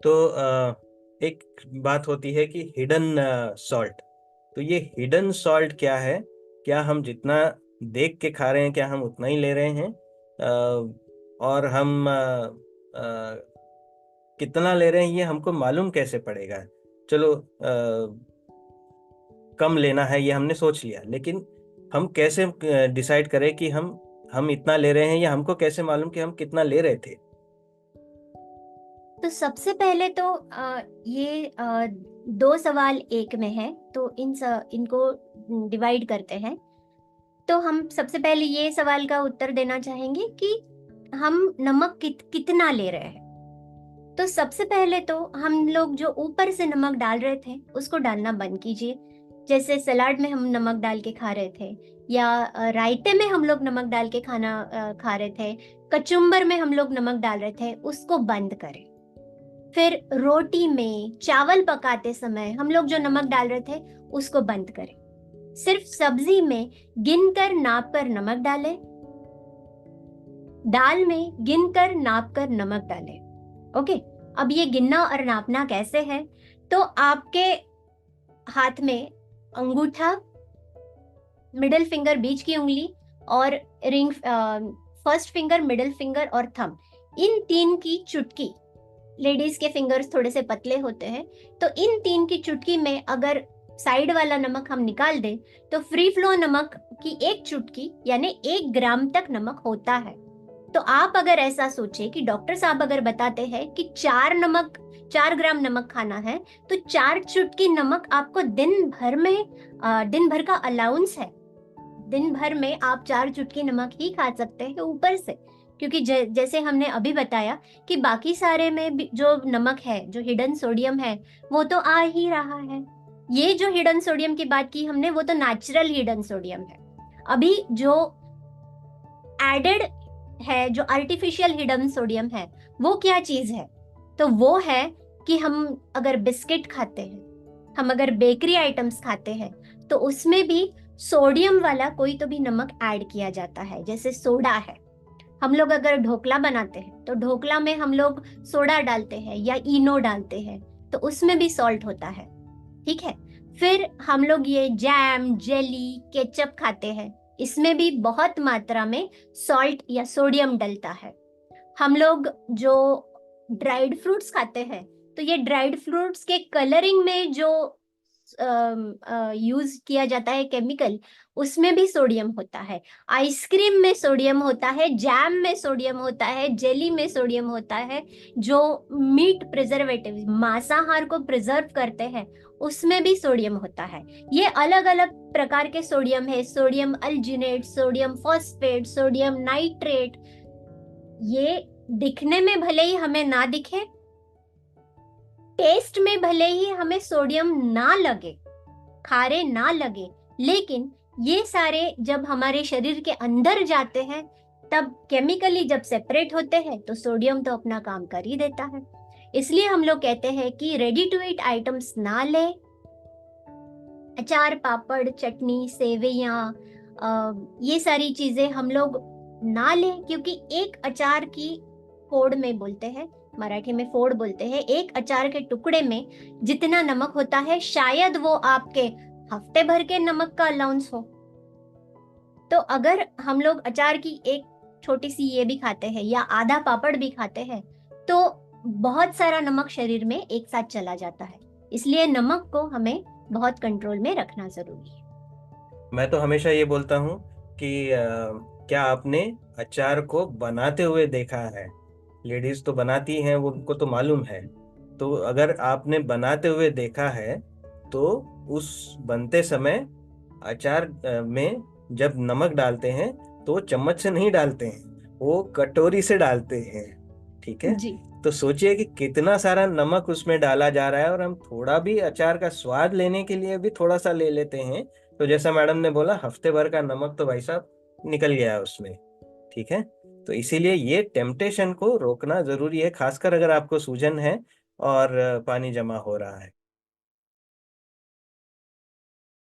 तो एक बात होती है कि हिडन सॉल्ट। तो ये हिडन सॉल्ट क्या है? क्या हम जितना देख के खा रहे हैं, क्या हम उतना ही ले रहे हैं? और हम कितना ले रहे हैं ये हमको मालूम कैसे पड़ेगा? चलो, कम लेना है ये हमने सोच लिया, लेकिन हम कैसे डिसाइड करें कि हम इतना ले रहे हैं, या हमको कैसे मालूम कि हम कितना ले रहे थे? तो सबसे पहले तो ये दो सवाल एक में है, तो इनको डिवाइड करते हैं। तो हम सबसे पहले ये सवाल का उत्तर देना चाहेंगे कि हम नमक कितना ले रहे हैं। तो सबसे पहले तो हम लोग जो ऊपर से नमक डाल रहे थे उसको डालना बंद कीजिए। जैसे सलाद में हम नमक डाल के खा रहे थे, या रायते में हम लोग नमक डाल के खाना खा रहे थे, कचुम्बर में हम लोग नमक डाल रहे थे, उसको बंद करें। फिर रोटी में चावल पकाते समय हम लोग जो नमक डाल रहे थे उसको बंद करें। सिर्फ सब्जी में गिनकर नाप कर नमक डालें। दाल में गिनकर नाप कर नमक डालें। ओके। अब ये गिनना और नापना कैसे है? तो आपके हाथ में अंगूठा, मिडिल फिंगर बीच की उंगली, और ring, first finger, middle finger और थंब, इन तीन की चुटकी। लेडीज के फिंगर्स थोड़े से पतले होते हैं, तो इन तीन की चुटकी में अगर साइड वाला नमक हम निकाल दें तो फ्री फ्लो नमक की एक चुटकी यानी 1 ग्राम तक नमक होता है। तो आप अगर ऐसा सोचे कि डॉक्टर साहब अगर बताते हैं कि 4 ग्राम नमक खाना है, तो 4 चुटकी नमक आपको दिन भर का अलाउंस है। दिन भर में आप 4 चुटकी नमक ही खा सकते हैं ऊपर से, क्योंकि जैसे हमने अभी बताया कि बाकी सारे में जो नमक है, जो हिडन सोडियम है, वो तो आ ही रहा है। ये जो हिडन सोडियम की बात की हमने, वो तो नेचुरल हिडन सोडियम है। अभी जो एडेड है, जो आर्टिफिशियल हिडन सोडियम है, वो क्या चीज है? तो वो है कि हम अगर बिस्किट खाते हैं, हम अगर बेकरी आइटम्स खाते हैं, तो उसमें भी सोडियम वाला कोई तो भी नमक ऐड किया जाता है, जैसे सोडा है। हम लोग अगर ढोकला बनाते हैं तो ढोकला में हम लोग सोडा डालते हैं या इनो डालते हैं, तो उसमें भी सॉल्ट होता है। ठीक है। फिर हम लोग ये जैम, जेली, केचप खाते हैं, इसमें भी बहुत मात्रा में सॉल्ट या सोडियम डलता है। हम लोग जो ड्राइड फ्रूट्स खाते हैं, तो ये ड्राइड फ्रूट्स के कलरिंग में जो यूज किया जाता है केमिकल, उसमें भी सोडियम होता है। आइसक्रीम में सोडियम होता है, जैम में सोडियम होता है, जेली में सोडियम होता है। जो मीट प्रिजर्वेटिव, मांसाहार को प्रिजर्व करते हैं, उसमें भी सोडियम होता है। ये अलग अलग प्रकार के सोडियम है, sodium alginate, sodium phosphate, sodium nitrate. ये दिखने में भले ही हमें ना दिखे, टेस्ट में भले ही हमें सोडियम ना लगे, खारे ना लगे, लेकिन ये सारे जब हमारे शरीर के अंदर जाते हैं, तब केमिकली जब सेपरेट होते हैं तो सोडियम तो अपना काम कर ही देता है। इसलिए हम लोग कहते हैं कि रेडी टू ईट आइटम्स ना लें। अचार, पापड़, चटनी, सेवइयाँ, ये सारी चीजें हम लोग ना लें, क्योंकि एक अचार की फोड़ में बोलते हैं, मराठी में फोड़ बोलते हैं, एक अचार के टुकड़े में जितना नमक होता है, शायद वो आपके हफ्ते भर के नमक का अलाउंस हो। तो अगर हम लोग अचार की एक छोटी सी ये भी खाते हैं या आधा पापड़ भी खाते हैं, तो बहुत सारा नमक शरीर में एक साथ चला जाता है। इसलिए नमक को हमें बहुत कंट्रोल में रखना जरूरी है। मैं तो हमेशा ये बोलता हूँ कि क्या आपने अचार को बनाते हुए देखा है? लेडीज तो बनाती हैं, वो उनको तो मालूम है। तो अगर आपने बनाते हुए देखा है, तो उस बनते समय अचार में जब नमक डालते हैं तो वो चम्मच से नहीं डालते हैं, वो कटोरी से डालते हैं। ठीक है? जी। तो सोचिए कि कितना सारा नमक उसमें डाला जा रहा है, और हम थोड़ा भी अचार का स्वाद लेने के लिए भी थोड़ा सा ले लेते हैं। तो जैसा मैडम ने बोला, हफ्ते भर का नमक तो भाई साहब निकल गया है उसमें। ठीक है? तो इसीलिए ये टेम्पटेशन को रोकना जरूरी है, खासकर अगर आपको सूजन है और पानी जमा हो रहा है।